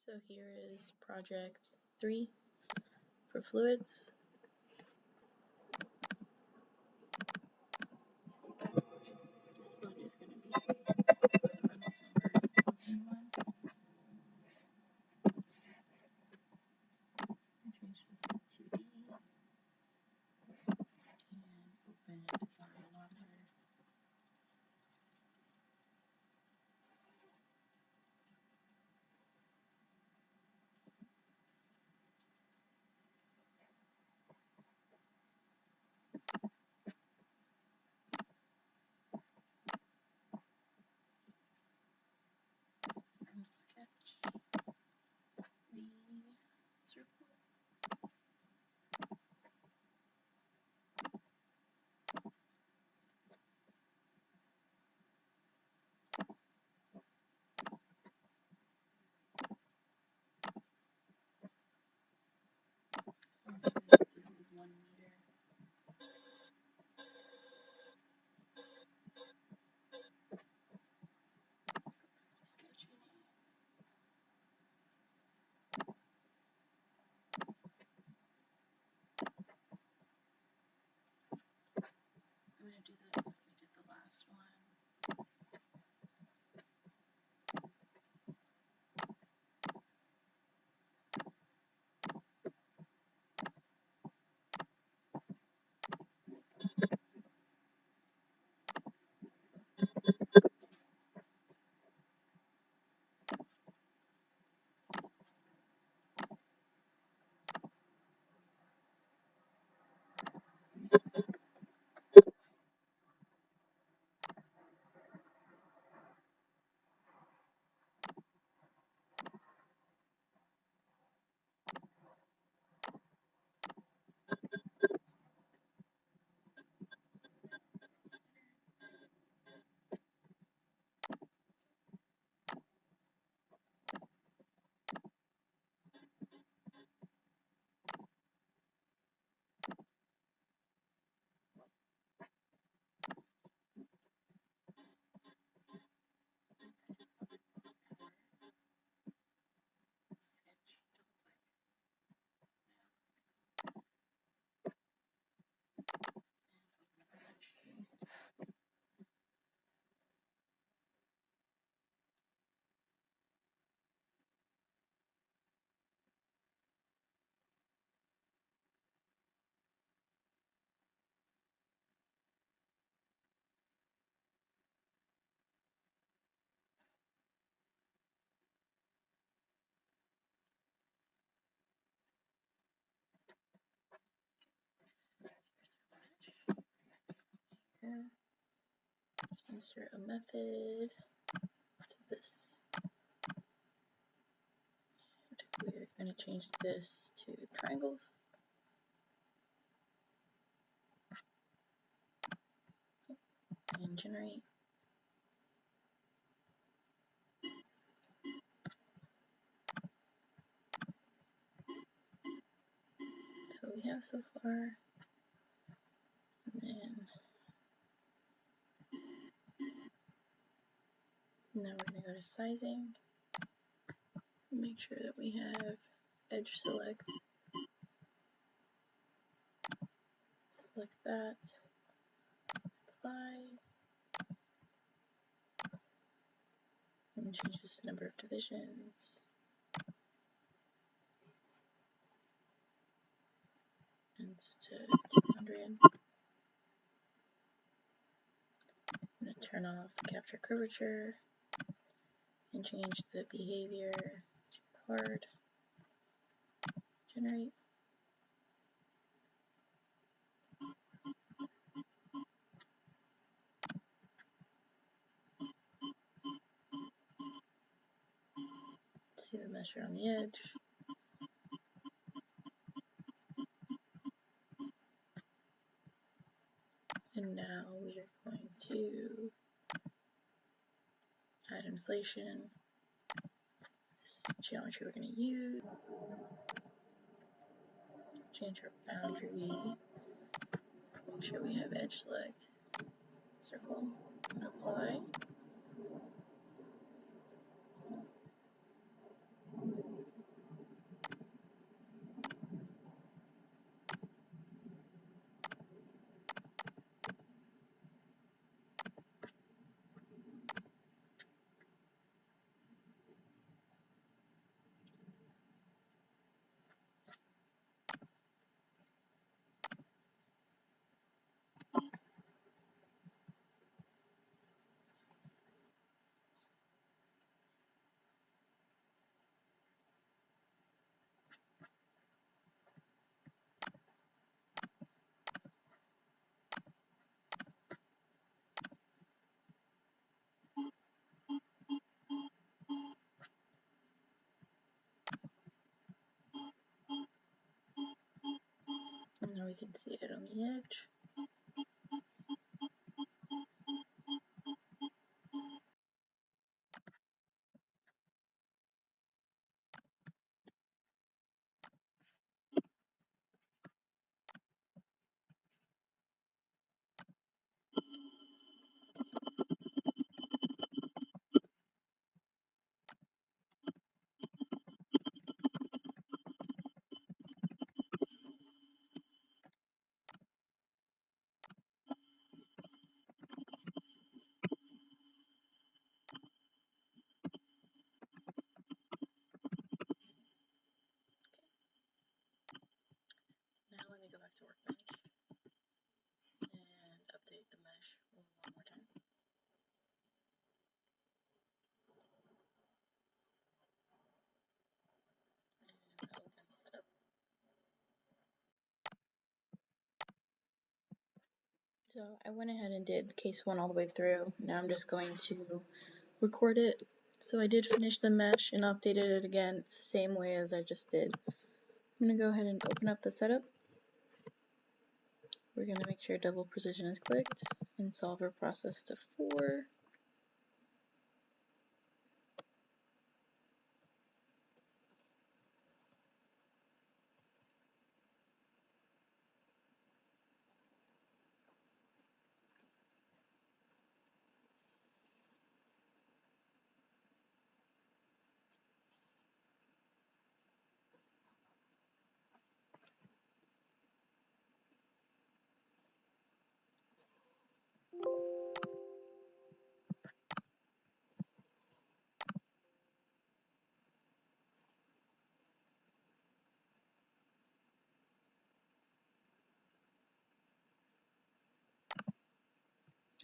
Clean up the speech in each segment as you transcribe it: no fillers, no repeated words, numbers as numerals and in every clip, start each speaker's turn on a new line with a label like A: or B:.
A: So here is project 3 for fluids. This one is going to be Reynolds numbers lesson 1. And change this to 2D. And open design monitor. And sketch the circle. This is 1 meter. Sketching. I'm going to do this like we did the last one. Here. Insert a method to this. And we're going to change this to triangles. And generate. So we have so far. And then now we're going to go to sizing. Make sure that we have edge select. Select that. Apply. And change this to number of divisions. And it's to 200. I'm going to turn off capture curvature and change the behavior to hard. Generate. See the measure on the edge. And now we are going to add inflation. This is geometry we're going to use. Change our boundary. Make sure we have edge select. Circle. And apply. we can see it on the edge. Now let me go back to Workbench and update the mesh one more time. And open the setup. So I went ahead and did case 1 all the way through. Now I'm just going to record it. So I did finish the mesh and updated it again. It's the same way as I just did. I'm going to go ahead and open up the setup. We're going to make sure double precision is clicked and solver process to 4.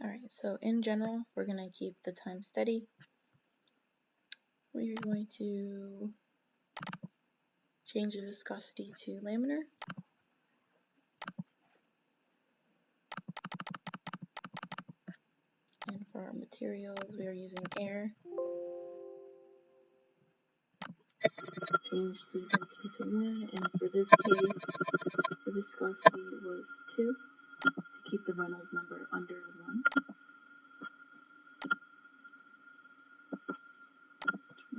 A: Alright, so in general, we're going to keep the time steady. We're going to change the viscosity to laminar. And for our materials, we are using air. Change the density to 1, and for this case, the viscosity was 2 to keep the Reynolds number under 1.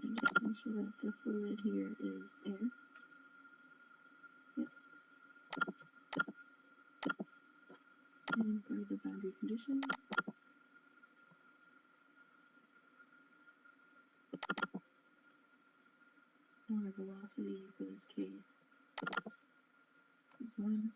A: And just make sure that the fluid here is air. Yep. And for the boundary conditions, our velocity for this case is 1.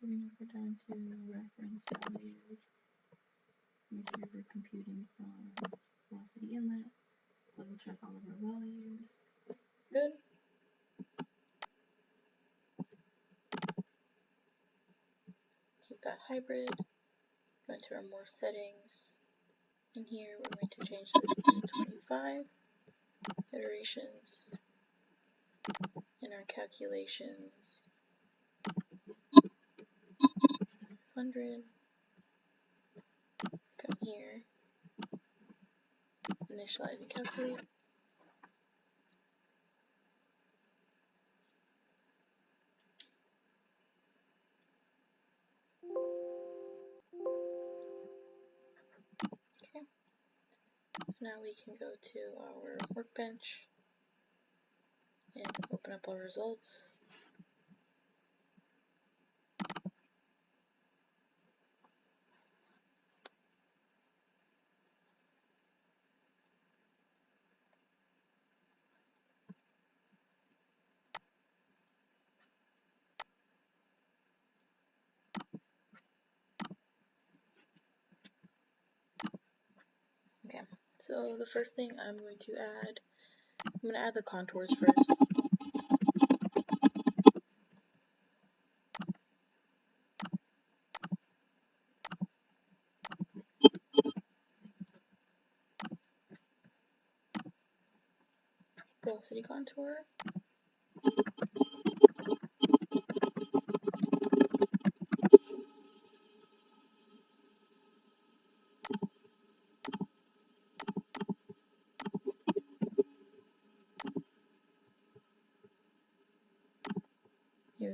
A: We're going to go down to reference values. Make sure we're computing from velocity inlet. Double check all of our values. Good. Keep that hybrid. Go into our more settings. In here, we're going to change this to 25 iterations. In our calculations, 100. Come here, initialize and calculate. Okay. So now we can go to our workbench and open up our results. Okay, so the first thing I'm going to add the contours first. Velocity contour.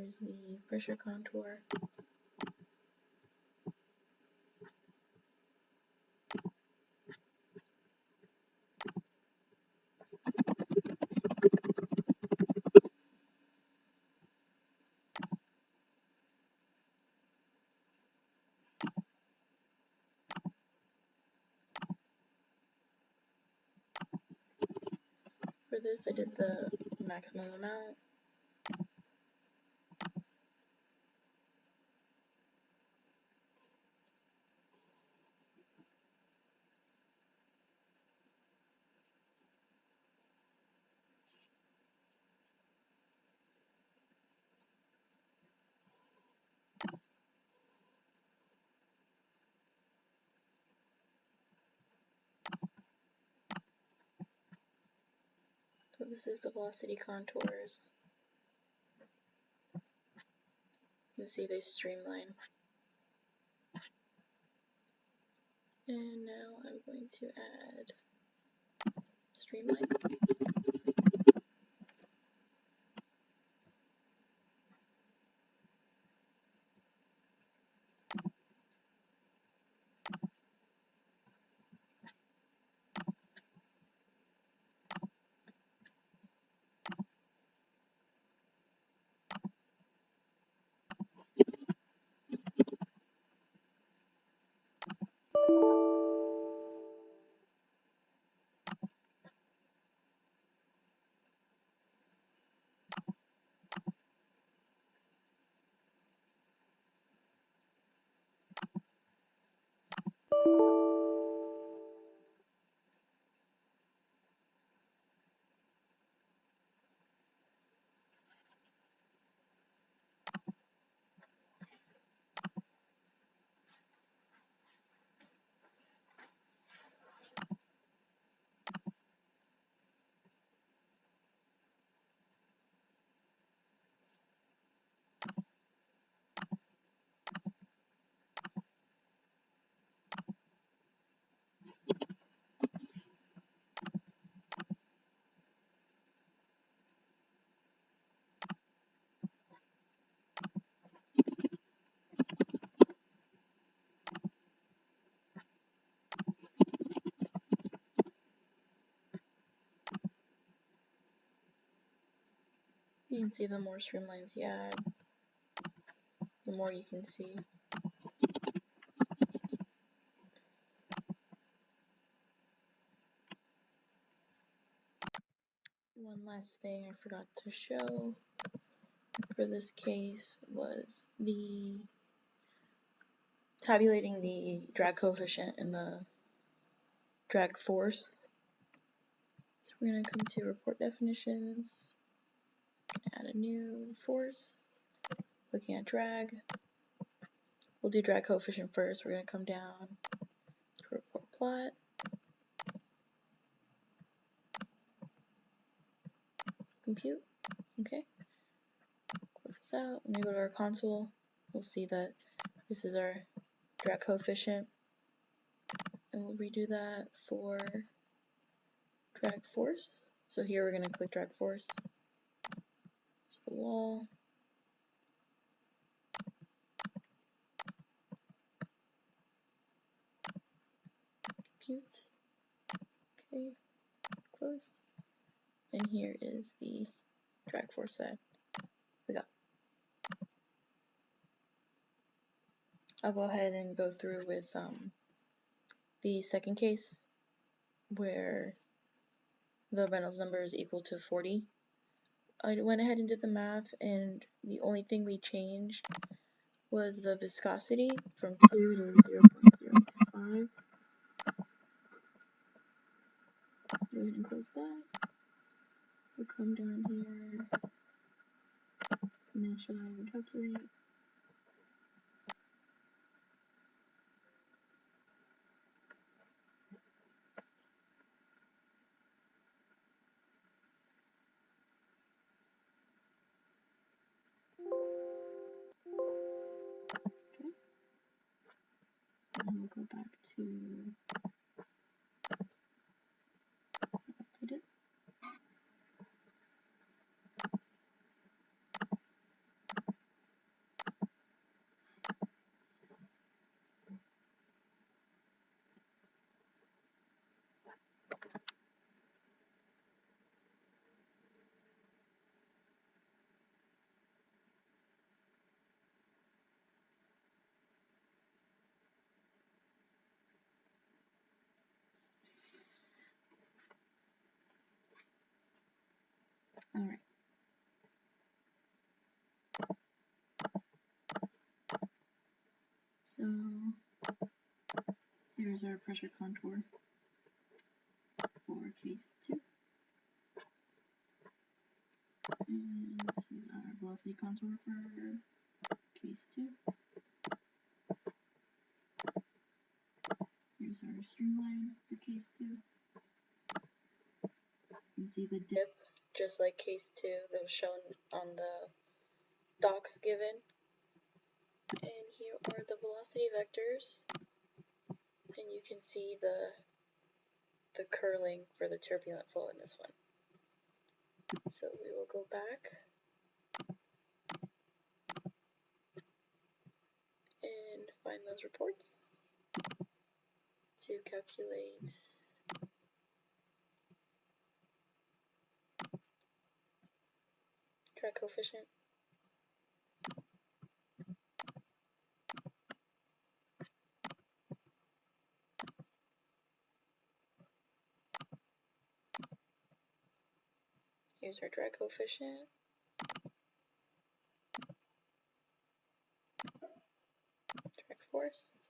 A: There's the pressure contour. For this, I did the maximum amount. So this is the velocity contours. You see they streamline. And now I'm going to add streamline. You can see the more streamlines you add, the more you can see. One last thing I forgot to show for this case was the tabulating the drag coefficient and the drag force. So we're going to come to report definitions, add a new force, looking at drag. We'll do drag coefficient first. We're going to come down to report plot. Compute. Okay. Close this out. When we go to our console, we'll see that this is our drag coefficient. And we'll redo that for drag force. So here we're going to click drag force. Just the wall. Compute. Okay. Close. And here is the drag force that we got. I'll go ahead and go through with the second case where the Reynolds number is equal to 40. I went ahead and did the math, and the only thing we changed was the viscosity from 2 to 0.025. Go ahead and close that. We'll come down here, initialize and calculate. Okay. And we'll go back to update it. Alright. So here's our pressure contour for case 2. And this is our velocity contour for case 2. Here's our streamline for case 2. You can see the dip, just like case 2 that was shown on the doc given. And here are the velocity vectors. And you can see the curling for the turbulent flow in this one. So we will go back and find those reports to calculate drag coefficient. Here's our drag coefficient. Drag force.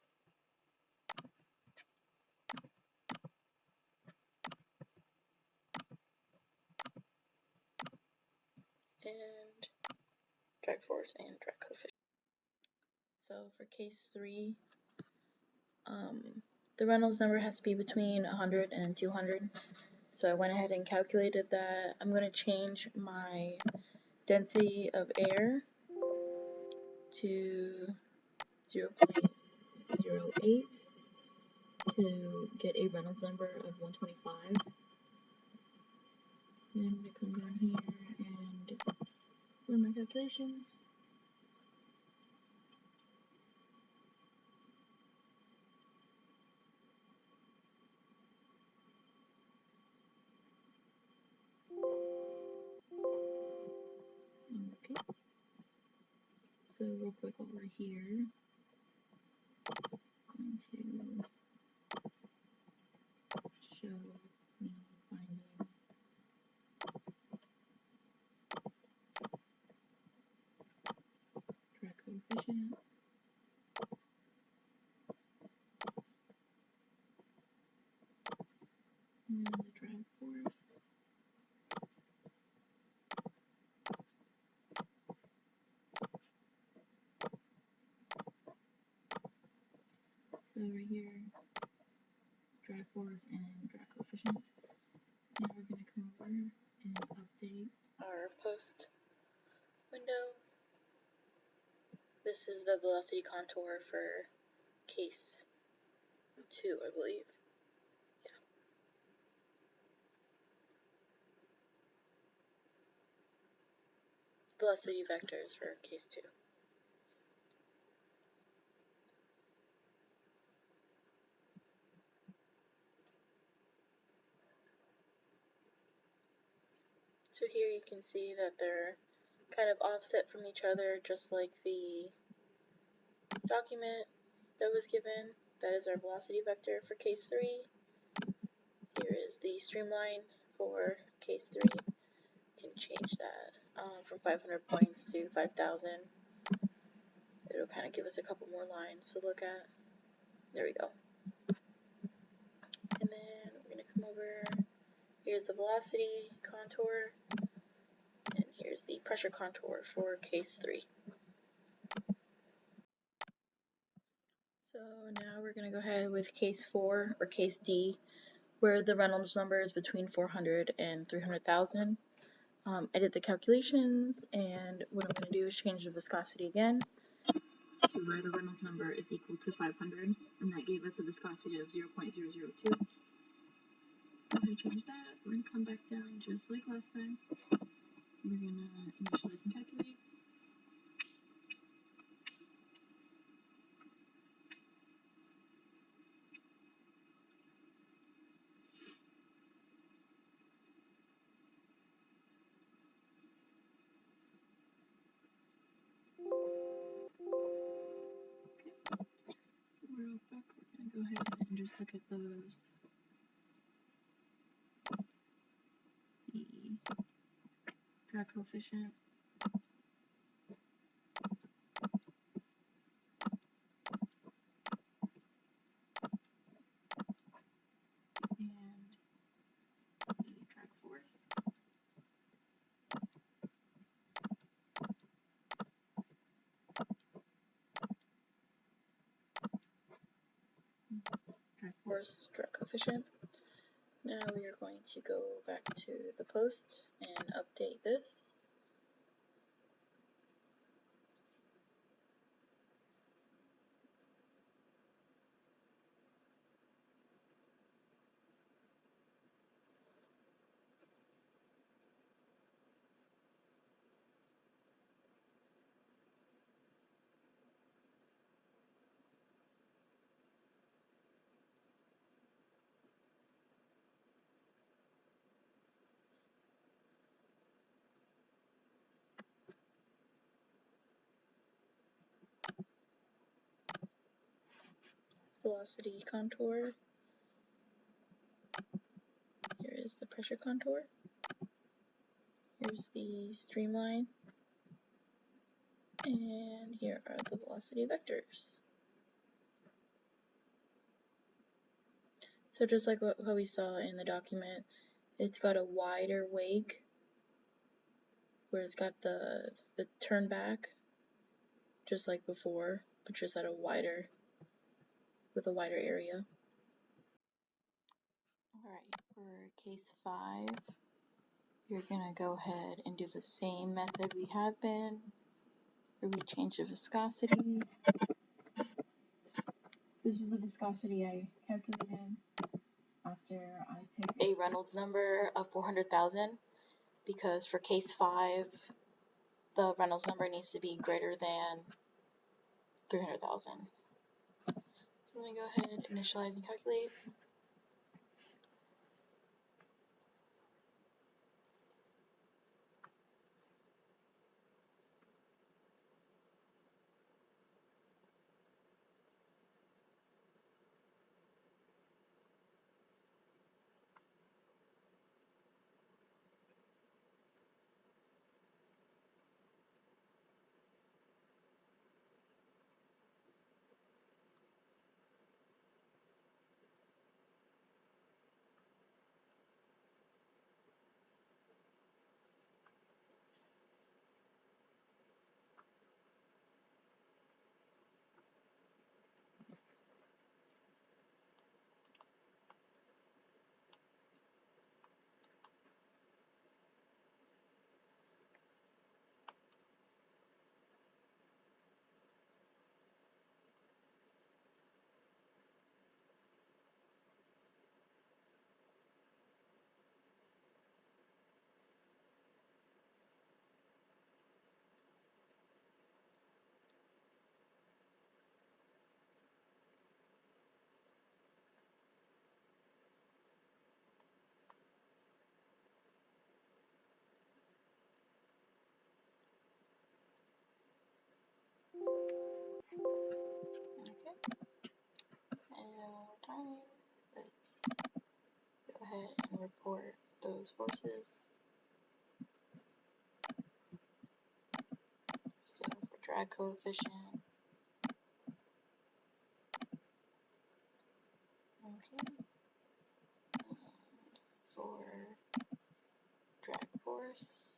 A: And drag force and drag coefficient. So for case 3, the Reynolds number has to be between 100 and 200. So I went ahead and calculated that. I'm going to change my density of air to 0.08 to get a Reynolds number of 125. Then I'm going to come down here and run my calculations. Okay. So real quick over here, I'm going to show me finding drag coefficient. And the drag force. So over here, drag force and drag coefficient. Now we're going to come over and update our post window. This is the velocity contour for case 2, I believe. Yeah. Velocity vectors for case 2. So here you can see that they're kind of offset from each other, just like the document that was given. That is our velocity vector for case 3. Here is the streamline for case 3. You can change that from 500 points to 5,000. It'll kind of give us a couple more lines to look at. There we go. And then we're going to come over. Here's the velocity contour. And here's the pressure contour for case 3. So now we're going to go ahead with case 4, or case D, where the Reynolds number is between 400 and 300,000. Edit the calculations, and what I'm going to do is change the viscosity again to where the Reynolds number is equal to 500, and that gave us a viscosity of 0.002. I'm going to change that. We're going to come back down just like last time. We're going to initialize and calculate. Real quick, we're going to go ahead and just look at those. drag coefficient, and the drag force. Drag force, drag coefficient. Now we are going to go back to the post and update this. Velocity contour. Here is the pressure contour. Here's the streamline. And here are the velocity vectors. So just like what we saw in the document, it's got a wider wake where it's got the turn back just like before, but just at a wider, with a wider area. Alright, for case 5, you're gonna go ahead and do the same method we have been, where we change the viscosity. This was the viscosity I calculated after I picked a Reynolds number of 400,000, because for case 5, the Reynolds number needs to be greater than 300,000. So let me go ahead, initialize and calculate. Okay, and one more time, let's go ahead and report those forces. So for drag coefficient, okay, and for drag force,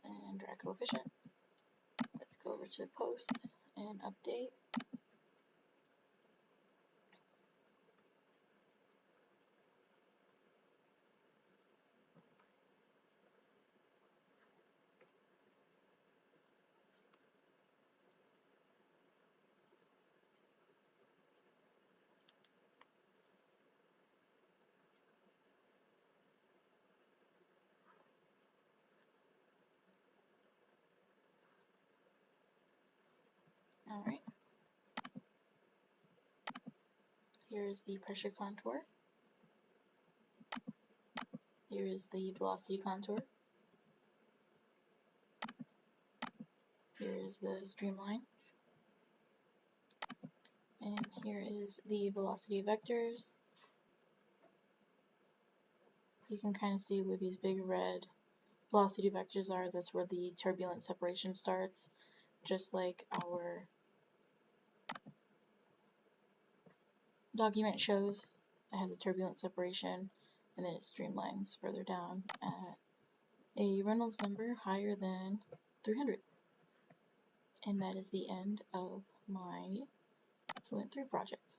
A: and drag coefficient. Let's go over to post and update. Alright, here's the pressure contour. Here is the velocity contour. Here is the streamline. Here is the velocity vectors. You can kind of see where these big red velocity vectors are. That's where the turbulent separation starts, just like our document shows. It has a turbulent separation, and then it streamlines further down at a Reynolds number higher than 300. And that is the end of my Fluent 3 project.